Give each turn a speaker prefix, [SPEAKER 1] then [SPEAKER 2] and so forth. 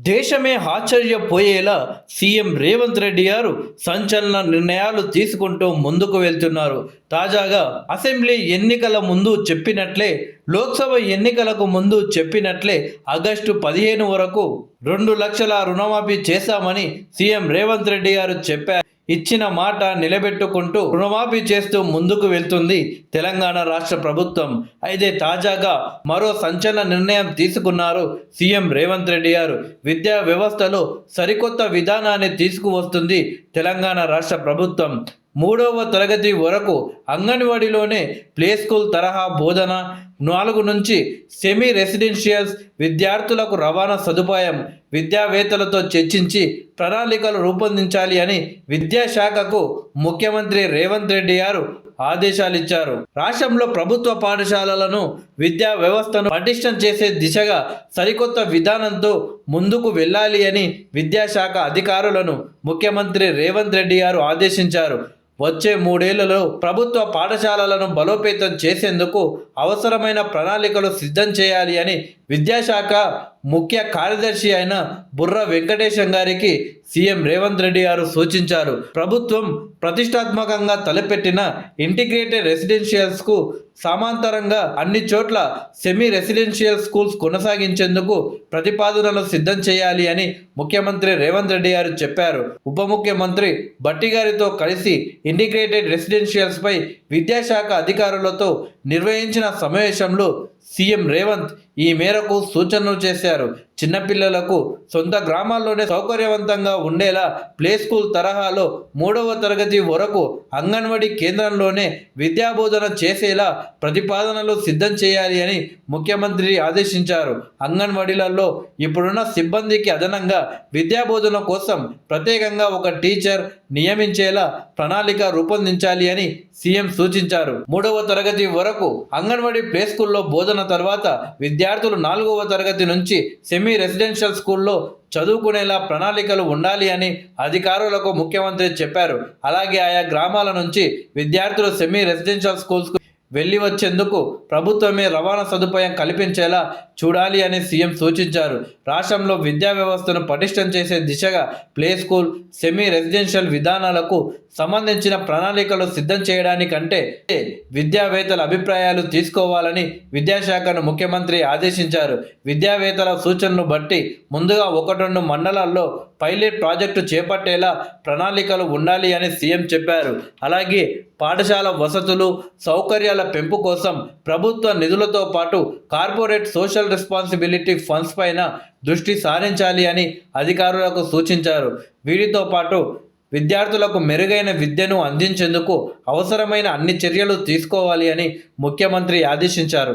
[SPEAKER 1] దేశమే ఆశ్చర్యపోయేలా సీఎం రేవంత్ రెడ్డి గారు సంచలన నిర్ణయాలు తీసుకుంటూ ముందుకు వెళ్తున్నారు. తాజాగా అసెంబ్లీ ఎన్నికల ముందు చెప్పినట్లే, లోక్సభ ఎన్నికలకు ముందు చెప్పినట్లే ఆగస్టు 15 వరకు 2 లక్షల రుణమాఫీ చేశామని సీఎం రేవంత్ రెడ్డి గారు చెప్పారు. ఇచ్చిన మాట నిలబెట్టుకుంటూ రుణమాఫీ చేస్తూ ముందుకు వెళ్తుంది తెలంగాణ రాష్ట్ర ప్రభుత్వం. అయితే తాజాగా మరో సంచలన నిర్ణయం తీసుకున్నారు సీఎం రేవంత్ రెడ్డి గారు. విద్యా వ్యవస్థలో సరికొత్త విధానాన్ని తీసుకువస్తుంది తెలంగాణ రాష్ట్ర ప్రభుత్వం. 3వ తరగతి వరకు అంగన్వాడీలోనే ప్లే స్కూల్ తరహా బోధన, 4 నుంచి సెమీ రెసిడెన్షియల్స్ విద్యార్థులకు రవాణా సదుపాయం, విద్యావేత్తలతో చర్చించి ప్రణాళికలు రూపొందించాలి అని విద్యాశాఖకు ముఖ్యమంత్రి రేవంత్ రెడ్డి గారు ఆదేశాలు ఇచ్చారు. రాష్ట్రంలో ప్రభుత్వ పాఠశాలలను, విద్యా వ్యవస్థను పటిష్టం చేసే దిశగా సరికొత్త విధానంతో ముందుకు వెళ్ళాలి అని విద్యాశాఖ అధికారులను ముఖ్యమంత్రి రేవంత్ రెడ్డి గారు ఆదేశించారు. వచ్చే 3 ఏళ్లలో ప్రభుత్వ పాఠశాలలను బలోపేతం చేసేందుకు అవసరమైన ప్రణాళికలు సిద్ధం చేయాలి అని విద్యాశాఖ ముఖ్య కార్యదర్శి అయిన బుర్ర వెంకటేశం గారికి సీఎం రేవంత్ రెడ్డి గారు సూచించారు. ప్రభుత్వం ప్రతిష్టాత్మకంగా తలపెట్టిన ఇంటిగ్రేటెడ్ రెసిడెన్షియల్స్కు సమాంతరంగా అన్ని చోట్ల సెమీ రెసిడెన్షియల్ స్కూల్స్ కొనసాగించేందుకు ప్రతిపాదనలు సిద్ధం చేయాలి అని ముఖ్యమంత్రి రేవంత్ రెడ్డి గారు చెప్పారు. ఉప ముఖ్యమంత్రి భట్టి గారితో కలిసి ఇంటిగ్రేటెడ్ రెసిడెన్షియల్స్పై విద్యాశాఖ అధికారులతో నిర్వహించిన సమావేశంలో సీఎం రేవంత్ ఈ మేరకు సూచనలు చేశారు. చిన్నపిల్లలకు సొంత గ్రామాల్లోనే సౌకర్యవంతంగా ఉండేలా ప్లే స్కూల్ తరహాలో 3వ తరగతి వరకు అంగన్వాడీ కేంద్రంలోనే విద్యాబోధన చేసేలా ప్రతిపాదనలు సిద్ధం చేయాలి అని ముఖ్యమంత్రి ఆదేశించారు. అంగన్వాడీలలో ఇప్పుడున్న సిబ్బందికి అదనంగా విద్యాబోధన కోసం ప్రత్యేకంగా ఒక టీచర్ నియమించేలా ప్రణాళిక రూపొందించాలి అని సీఎం సూచించారు. 3వ తరగతి వరకు అంగన్వాడీ ప్లే స్కూల్లో బోధన తర్వాత విద్యార్థులు 4వ తరగతి నుంచి సెమీ రెసిడెన్షియల్ స్కూల్లో చదువుకునేలా ప్రణాళికలు ఉండాలి అని అధికారులకు ముఖ్యమంత్రి చెప్పారు. అలాగే ఆయా గ్రామాల నుంచి విద్యార్థులు సెమీ రెసిడెన్షియల్ స్కూల్స్కు వెళ్ళి వచ్చేందుకు ప్రభుత్వమే రవాణా సదుపాయం కల్పించేలా చూడాలి అని సీఎం సూచించారు. రాష్ట్రంలో విద్యా వ్యవస్థను పటిష్టం చేసే దిశగా ప్లే స్కూల్, సెమీ రెసిడెన్షియల్ విధానాలకు సంబంధించిన ప్రణాళికలు సిద్ధం చేయడానికంటే విద్యావేత్తల అభిప్రాయాలు తీసుకోవాలని విద్యాశాఖను ముఖ్యమంత్రి ఆదేశించారు. విద్యావేత్తల సూచనలు బట్టి ముందుగా 1-2 మండలాల్లో పైలట్ ప్రాజెక్టు చేపట్టేలా ప్రణాళికలు ఉండాలి అని సీఎం చెప్పారు. అలాగే పాఠశాల వసతులు, సౌకర్యాల పెంపు కోసం ప్రభుత్వ నిధులతో పాటు కార్పొరేట్ సోషల్ రెస్పాన్సిబిలిటీ ఫండ్స్ పైన దృష్టి సారించాలి అని అధికారులకు సూచించారు. వీటితో పాటు విద్యార్థులకు మెరుగైన విద్యను అందించేందుకు అవసరమైన అన్ని చర్యలు తీసుకోవాలి అని ముఖ్యమంత్రి ఆదేశించారు.